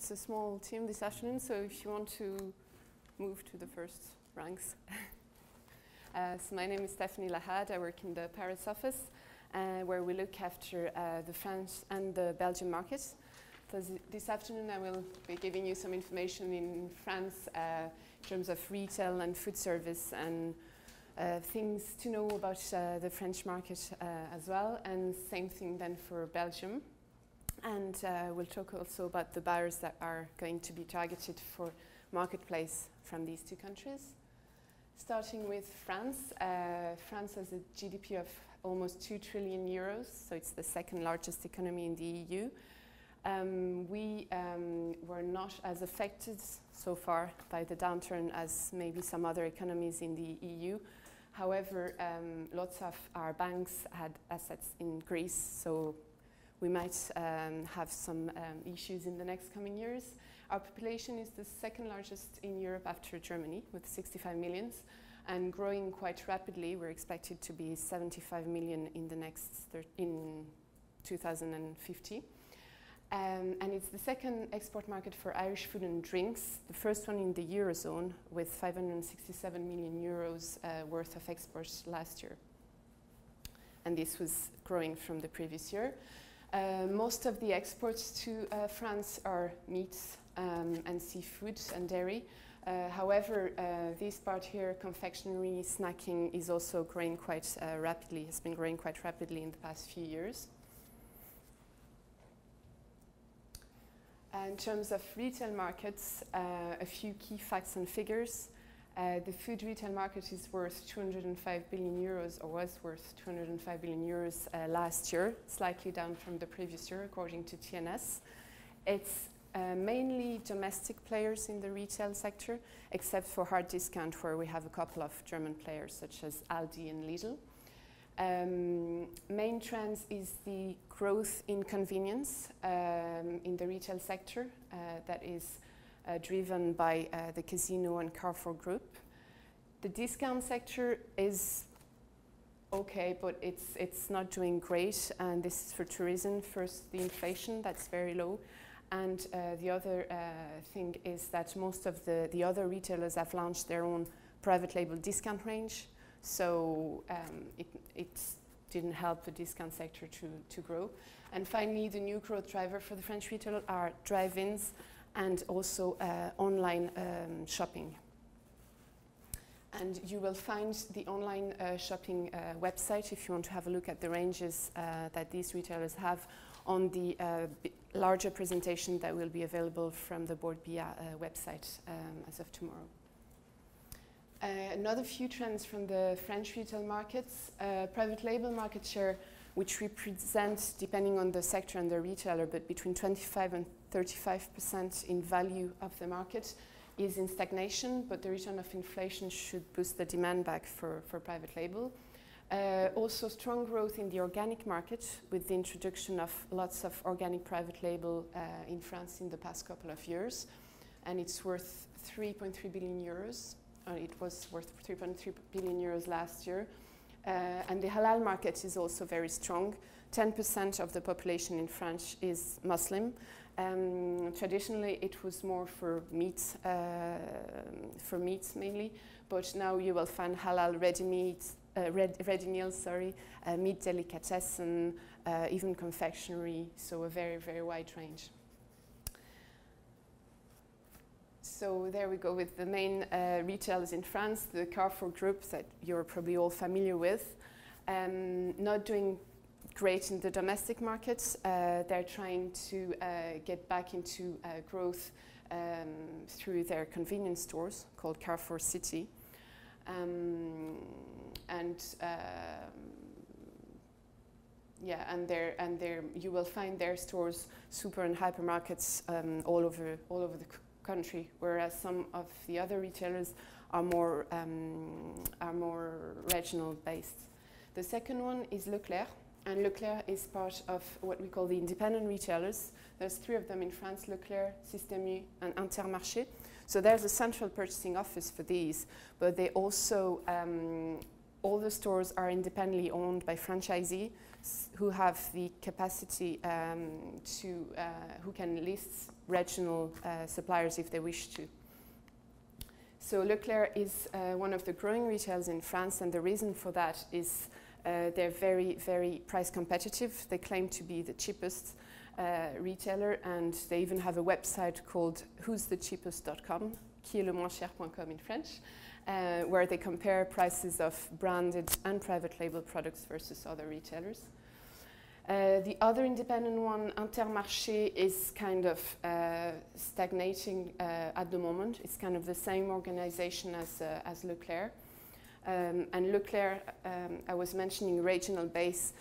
It's a small team this afternoon, so if you want to move to the first ranks. So my name is Stephanie Lahad. I work in the Paris office, where we look after the French and the Belgian market. So this afternoon I will be giving you some information in France in terms of retail and food service and things to know about the French market as well, and same thing then for Belgium. And we'll talk also about the buyers that are going to be targeted for marketplace from these two countries. Starting with France. France has a GDP of almost 2 trillion euros, so it's the second largest economy in the EU. We were not as affected so far by the downturn as maybe some other economies in the EU. However, lots of our banks had assets in Greece, so we might have some issues in the next coming years. Our population is the second largest in Europe after Germany, with 65 million, and growing quite rapidly. We're expected to be 75 million in the next in 2050. And it's the second export market for Irish food and drinks, the first one in the Eurozone, with 567 million euros worth of exports last year. And this was growing from the previous year. Most of the exports to France are meats and seafood and dairy. However, this part here, confectionery, snacking, is also growing quite rapidly, has been growing quite rapidly in the past few years. In terms of retail markets, a few key facts and figures. The food retail market is worth 205 billion euros, or was worth 205 billion euros last year, slightly down from the previous year, according to TNS. It's mainly domestic players in the retail sector, except for hard discount, where we have a couple of German players, such as Aldi and Lidl. Main trends is the growth in convenience in the retail sector that is driven by the Casino and Carrefour group. The discount sector is okay, but it's not doing great, and this is for two reasons. First, the inflation, that's very low, and the other thing is that most of the other retailers have launched their own private label discount range, so it didn't help the discount sector to grow. And finally, the new growth driver for the French retail are drive-ins and also online shopping. And you will find the online shopping website if you want to have a look at the ranges that these retailers have on the larger presentation that will be available from the Board BIA website as of tomorrow. Another few trends from the French retail markets. Private label market share, which represents, depending on the sector and the retailer, but between 25 and 35% in value of the market, is in stagnation, but the return of inflation should boost the demand back for private label. Also strong growth in the organic market, with the introduction of lots of organic private label in France in the past couple of years, and it's worth 3.3 billion euros. It was worth 3.3 billion euros last year. And the halal market is also very strong. 10% of the population in France is Muslim. Traditionally, it was more for meats mainly, but now you will find halal ready meals, meat delicatessen, even confectionery, so a very, very wide range. So there we go with the main retailers in France, the Carrefour group that you're probably all familiar with. Not doing great in the domestic markets. They're trying to get back into growth through their convenience stores called Carrefour City. You will find their stores, super and hypermarkets all over the country, whereas some of the other retailers are more regional based. The second one is Leclerc, and Leclerc is part of what we call the independent retailers. There's three of them in France: Leclerc, Système U, and Intermarché. So there's a central purchasing office for these, but they also all the stores are independently owned by franchisee. who have the capacity who can list regional suppliers if they wish to. So Leclerc is one of the growing retailers in France, and the reason for that is they're very, very price competitive. They claim to be the cheapest retailer, and they even have a website called who'sthecheapest.com, qui est le moins cher.com in French, where they compare prices of branded and private label products versus other retailers. The other independent one, Intermarché, is kind of stagnating at the moment. It's kind of the same organization as Leclerc. And Leclerc, I was mentioning regional base.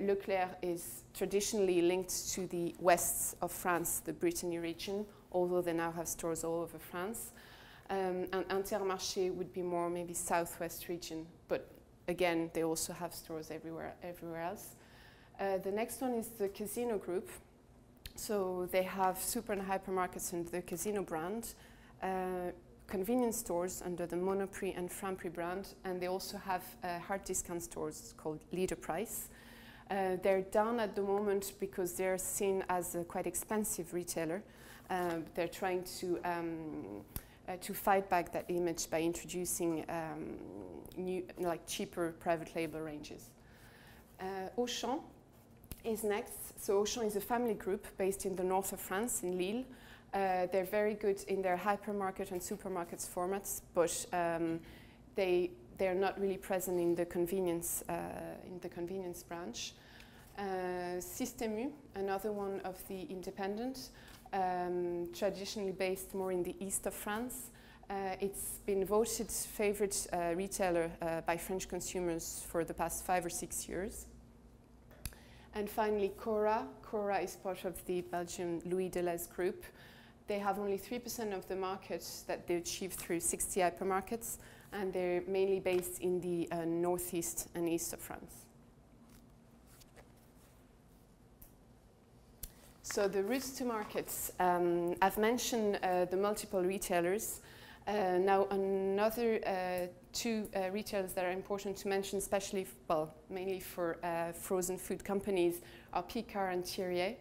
Leclerc is traditionally linked to the west of France, the Brittany region, although they now have stores all over France. And Intermarché would be more maybe southwest region, but again, they also have stores everywhere else. The next one is the Casino Group. So they have super and hypermarkets under the Casino brand, convenience stores under the Monoprix and Franprix brand, and they also have hard discount stores called Leader Price. They're down at the moment because they're seen as a quite expensive retailer. They're trying to fight back that image by introducing new, like cheaper private label ranges. Auchan is next. So Auchan is a family group based in the north of France, in Lille. They're very good in their hypermarket and supermarkets formats, but they're not really present in the convenience branch. Système U, another one of the independent, traditionally based more in the east of France. It's been voted favorite retailer by French consumers for the past 5 or 6 years. And finally, Cora. Cora is part of the Belgian Louis Delhaize group. They have only 3% of the market that they achieve through 60 hypermarkets, and they're mainly based in the northeast and east of France. So the routes to markets. I've mentioned the multiple retailers. Now another two retailers that are important to mention, especially, mainly for frozen food companies, are Picard and Thierry.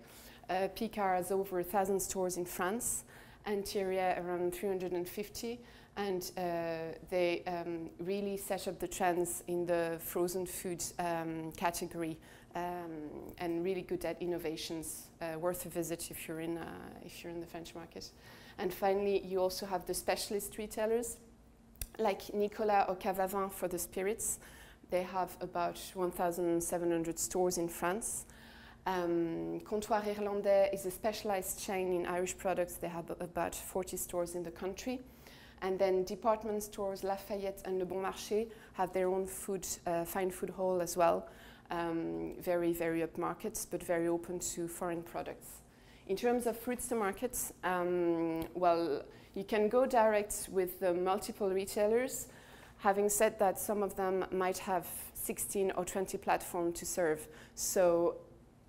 Picard has over 1,000 stores in France, and Thierry around 350, and they really set up the trends in the frozen food category, and really good at innovations, worth a visit if you're in the French market. And finally, you also have the specialist retailers, like Nicolas or Cavavin for the spirits. They have about 1,700 stores in France. Comptoir Irlandais is a specialized chain in Irish products. They have about 40 stores in the country. And then department stores, Lafayette and Le Bon Marché, have their own fine food hall as well. Very, very upmarket, but very open to foreign products. In terms of routes to markets, well, you can go direct with the multiple retailers. Having said that, some of them might have 16 or 20 platforms to serve. So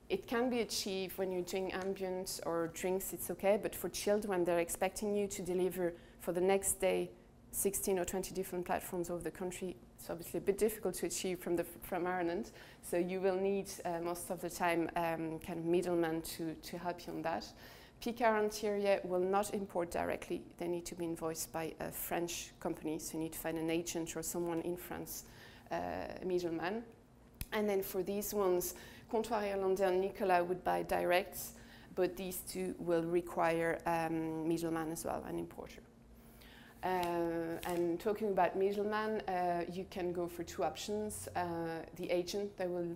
it can be achieved when you're doing ambient or drinks, it's okay, but for chilled, when they're expecting you to deliver for the next day 16 or 20 different platforms over the country, it's obviously a bit difficult to achieve from Ireland. So you will need most of the time kind of middlemen to help you on that. Picard and Thierry will not import directly. They need to be invoiced by a French company, so you need to find an agent or someone in France, a middleman. And then for these ones, Comptoir Irlandais and Nicolas would buy direct, but these two will require middleman as well, an importer. And talking about middleman, you can go for two options. The agent, that will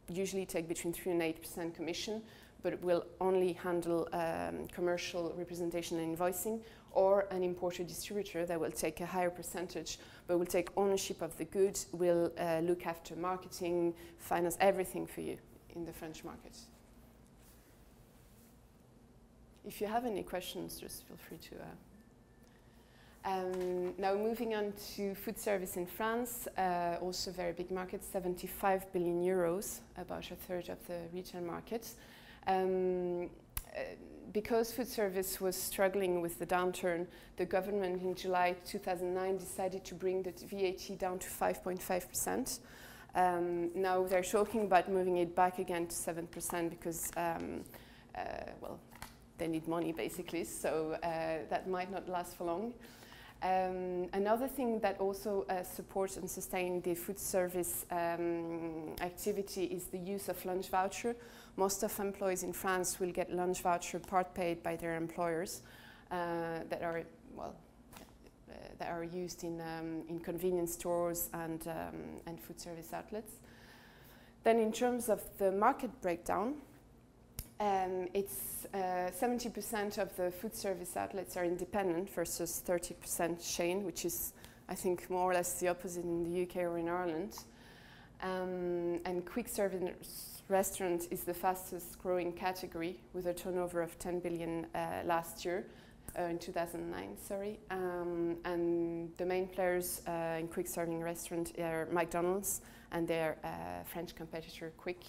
usually take between 3 and 8% commission, but it will only handle commercial representation and invoicing, or an importer distributor that will take a higher percentage, but will take ownership of the goods, will look after marketing, finance, everything for you in the French market. If you have any questions, just feel free to. Now moving on to food service in France, also very big market, 75 billion euros, about a third of the retail market. Because food service was struggling with the downturn, the government in July 2009 decided to bring the VAT down to 5.5%. Now they're talking about moving it back again to 7% because, well, they need money basically, so that might not last for long. Another thing that also supports and sustains the food service activity is the use of lunch voucher. Most of employees in France will get lunch voucher part paid by their employers that are used in convenience stores and food service outlets. Then in terms of the market breakdown, it's 70% of the food service outlets are independent versus 30% chain, which is, I think, more or less the opposite in the UK or in Ireland. And quick service restaurant is the fastest growing category with a turnover of 10 billion last year, in 2009, sorry. And the main players in quick serving restaurant are McDonald's and their French competitor Quick.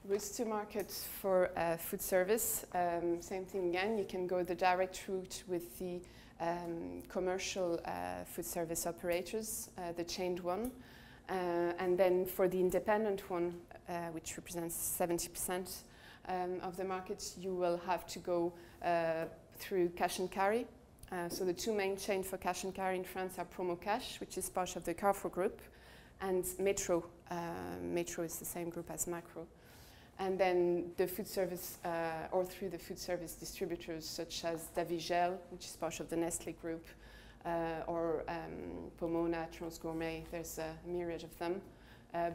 Routes to market for food service, same thing again. You can go the direct route with the commercial food service operators, the chained one. And then for the independent one, which represents 70% of the market, you will have to go through cash and carry. So the two main chains for cash and carry in France are Promo Cash, which is part of the Carrefour group, and Metro. Metro is the same group as Macro. And then the food service, or through the food service distributors such as Davigel, which is part of the Nestlé group, or Pomona, Transgourmet, there's a myriad of them.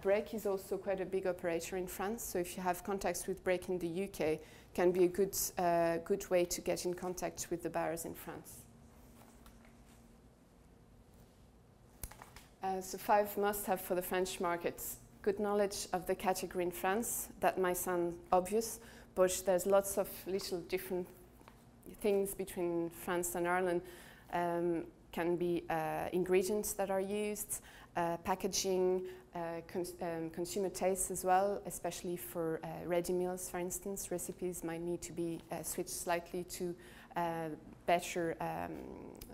Break is also quite a big operator in France, so if you have contacts with Break in the UK, it can be a good way to get in contact with the buyers in France. So 5 must-have for the French markets. Good knowledge of the category in France. That might sound obvious, but there's lots of little different things between France and Ireland. Can be ingredients that are used, packaging, consumer tastes as well, especially for ready meals, for instance. Recipes might need to be switched slightly to better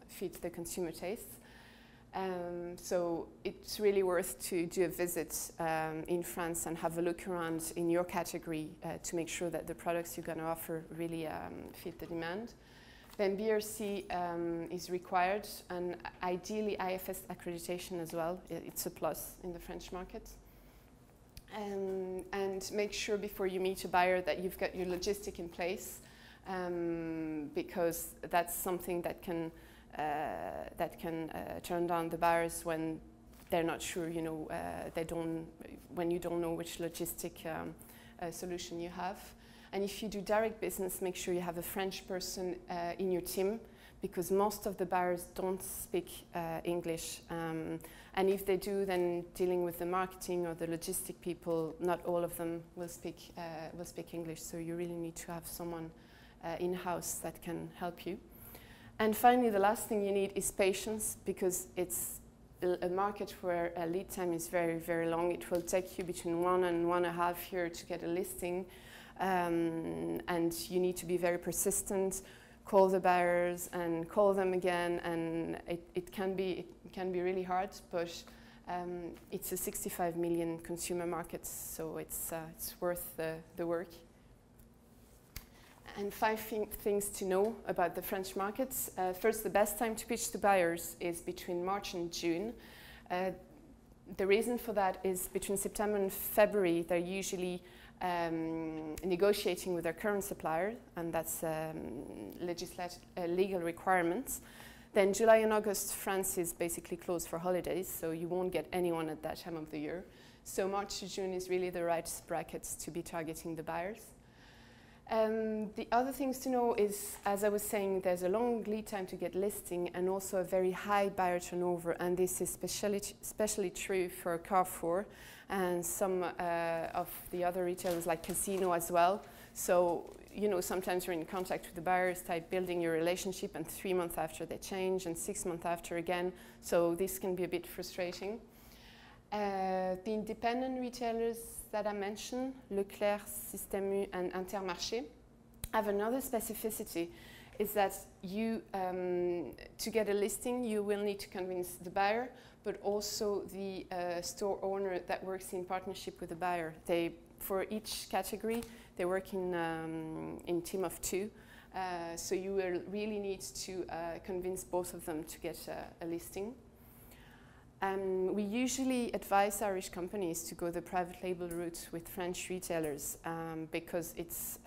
fit the consumer tastes. So it's really worth to do a visit in France and have a look around in your category to make sure that the products you're going to offer really fit the demand. Then BRC is required, and ideally IFS accreditation as well. It's a plus in the French market. And make sure before you meet a buyer that you've got your logistic in place, because that's something that can turn down the buyers when they're not sure, you know, when you don't know which logistic solution you have. And if you do direct business, make sure you have a French person in your team, because most of the buyers don't speak English. And if they do, then dealing with the marketing or the logistic people, not all of them will speak English. So you really need to have someone in-house that can help you. And finally, the last thing you need is patience, because it's a market where a lead time is very, very long. It will take you between 1 and 1.5 years to get a listing. And you need to be very persistent, call the buyers and call them again, and it can be really hard, but it's a 65 million consumer market, so it's worth the work. And 5 things to know about the French markets. First, the best time to pitch to buyers is between March and June. The reason for that is between September and February, they're usually negotiating with their current supplier, and that's legal requirements. Then July and August, France is basically closed for holidays, so you won't get anyone at that time of the year. So March to June is really the right brackets to be targeting the buyers. The other things to know is, as I was saying, there's a long lead time to get listing and also a very high buyer turnover, and this is especially true for Carrefour and some of the other retailers like Casino as well. So, you know, sometimes you're in contact with the buyers, start building your relationship, and 3 months after they change, and 6 months after again. So this can be a bit frustrating. The independent retailers that I mentioned, Leclerc, Système U, and Intermarché, have another specificity, is that you, to get a listing, you will need to convince the buyer, but also the store owner that works in partnership with the buyer. For each category, they work in team of 2. So you will really need to convince both of them to get a listing. We usually advise Irish companies to go the private label route with French retailers because it's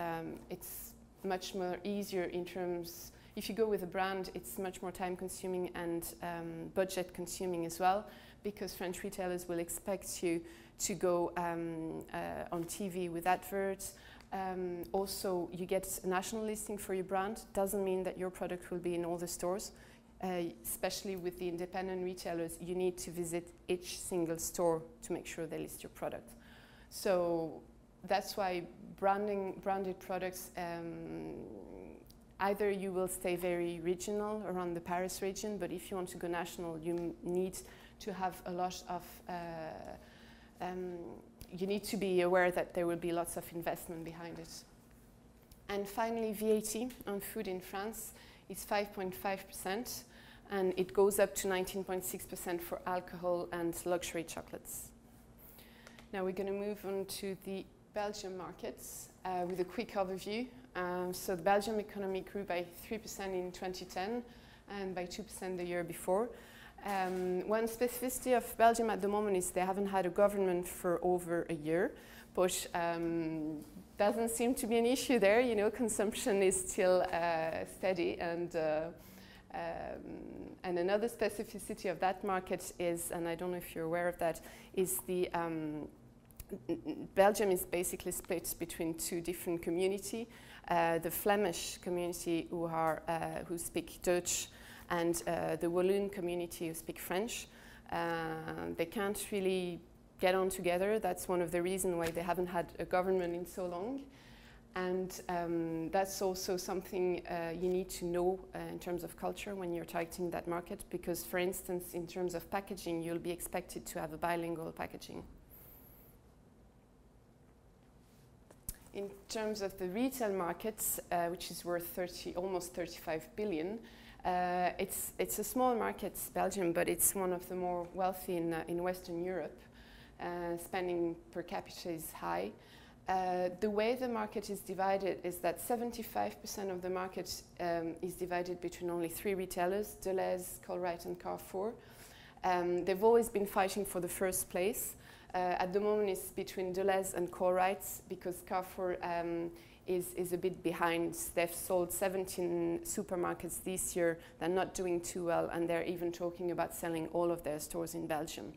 much more easier in terms, if you go with a brand, it's much more time consuming and budget consuming as well, because French retailers will expect you to go on TV with adverts. Also, you get a national listing for your brand. Doesn't mean that your product will be in all the stores. Especially with the independent retailers, you need to visit each single store to make sure they list your product. So that's why branded products, either you will stay very regional around the Paris region, but if you want to go national, you need to have a lot of, you need to be aware that there will be lots of investment behind it. And finally, VAT on food in France is 5.5%, and it goes up to 19.6% for alcohol and luxury chocolates. Now we're going to move on to the Belgian markets with a quick overview. So the Belgian economy grew by 3% in 2010 and by 2% the year before. One specificity of Belgium at the moment is they haven't had a government for over a year, but doesn't seem to be an issue there. You know, consumption is still steady, and another specificity of that market is, and I don't know if you're aware of that, is the Belgium is basically split between 2 different communities. The Flemish community who speak Dutch, and the Walloon community who speak French. They can't really get on together. That's one of the reasons why they haven't had a government in so long. And that's also something you need to know in terms of culture when you're targeting that market, because for instance, in terms of packaging, you'll be expected to have a bilingual packaging. In terms of the retail markets, which is worth almost 35 billion, it's a small market, Belgium, but it's one of the more wealthy in Western Europe. Spending per capita is high. The way the market is divided is that 75% of the market is divided between only 3 retailers, Deleuze, Colruyt and Carrefour. They've always been fighting for the first place. At the moment it's between Deleuze and Colruyt, because Carrefour is a bit behind. They've sold 17 supermarkets this year. They're not doing too well, and they're even talking about selling all of their stores in Belgium.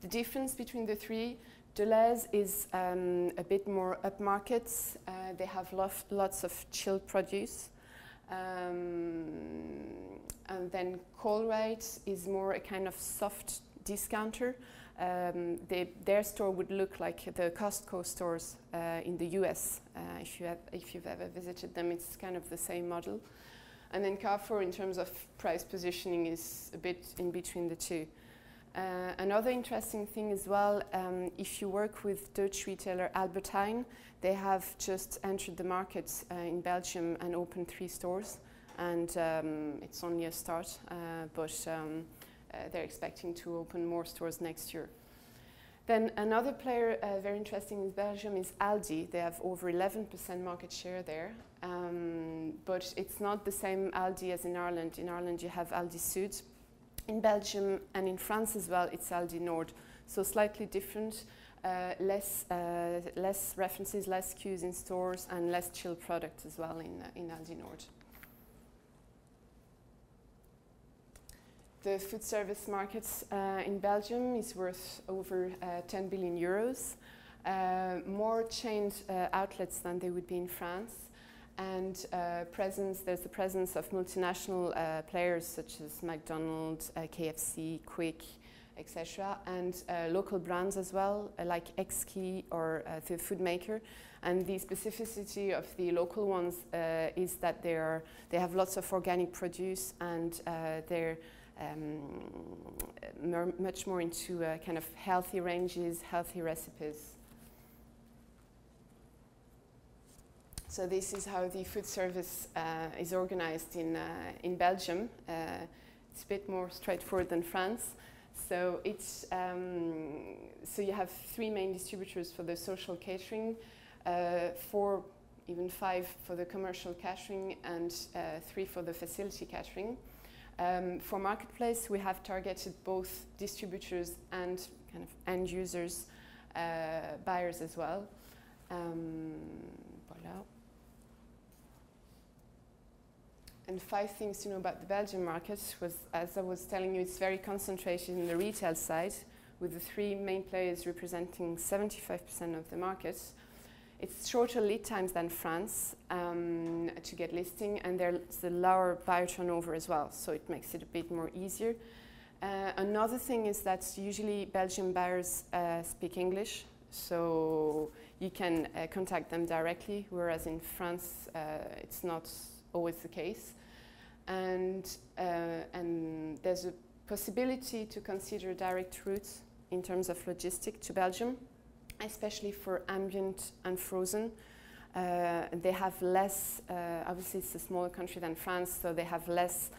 The difference between the 3, Deleuze is a bit more upmarket. They have lots of chilled produce. And then Colruyt is more a kind of soft discounter. Their store would look like the Costco stores in the US. If you've ever visited them, it's kind of the same model. And then Carrefour, in terms of price positioning, is a bit in between the 2. Another interesting thing as well, if you work with Dutch retailer Albert Heijn, they have just entered the market in Belgium and opened 3 stores. And it's only a start, but they're expecting to open more stores next year. Then another player very interesting in Belgium is Aldi. They have over 11% market share there, but it's not the same Aldi as in Ireland. In Ireland you have Aldi Sud. In Belgium and in France as well, it's Aldi Nord. So slightly different, less references, less SKUs in stores, and less chilled product as well in Aldi Nord. The food service market in Belgium is worth over 10 billion euros. More chained outlets than they would be in France. And there's the presence of multinational players such as McDonald's, KFC, Quick, etc. And local brands as well, like Exki or the Food Maker. And the specificity of the local ones is that they have lots of organic produce, and they're much more into kind of healthy ranges, healthy recipes. So this is how the food service is organized in Belgium. It's a bit more straightforward than France. So it's so you have 3 main distributors for the social catering, 4, even 5 for the commercial catering, and 3 for the facility catering. For marketplace, we have targeted both distributors and kind of end users, buyers as well. Voilà. And 5 things to know about the Belgian market was, as I was telling you, it's very concentrated in the retail side, with the 3 main players representing 75% of the market. It's shorter lead times than France to get listing, and there's a lower buyer turnover as well, so it makes it a bit more easier. Another thing is that usually Belgian buyers speak English, so you can contact them directly, whereas in France it's not always the case. And there's a possibility to consider direct routes in terms of logistics to Belgium, especially for ambient and frozen. They have less, obviously it's a smaller country than France, so they have less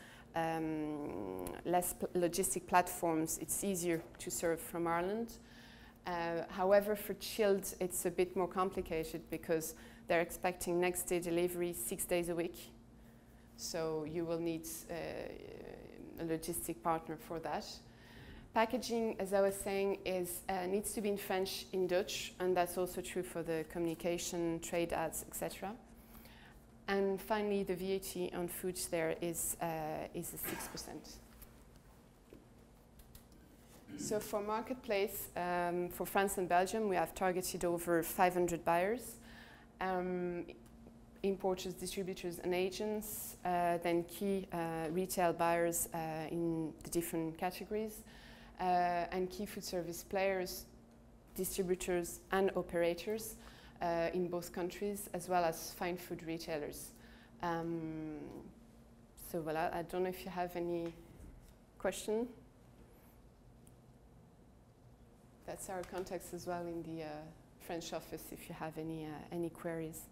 logistic platforms. It's easier to serve from Ireland. However, for chilled, it's a bit more complicated because they're expecting next day delivery 6 days a week. So you will need a logistic partner for that. Packaging, as I was saying, needs to be in French, in Dutch, and that's also true for the communication, trade ads, etc. And finally, the VAT on foods there is a 6%. So for marketplace, for France and Belgium, we have targeted over 500 buyers, importers, distributors, and agents, then key retail buyers in the different categories, and key food service players, distributors, and operators in both countries, as well as fine food retailers. So voilà, I don't know if you have any question. That's our contacts as well in the French office if you have any queries.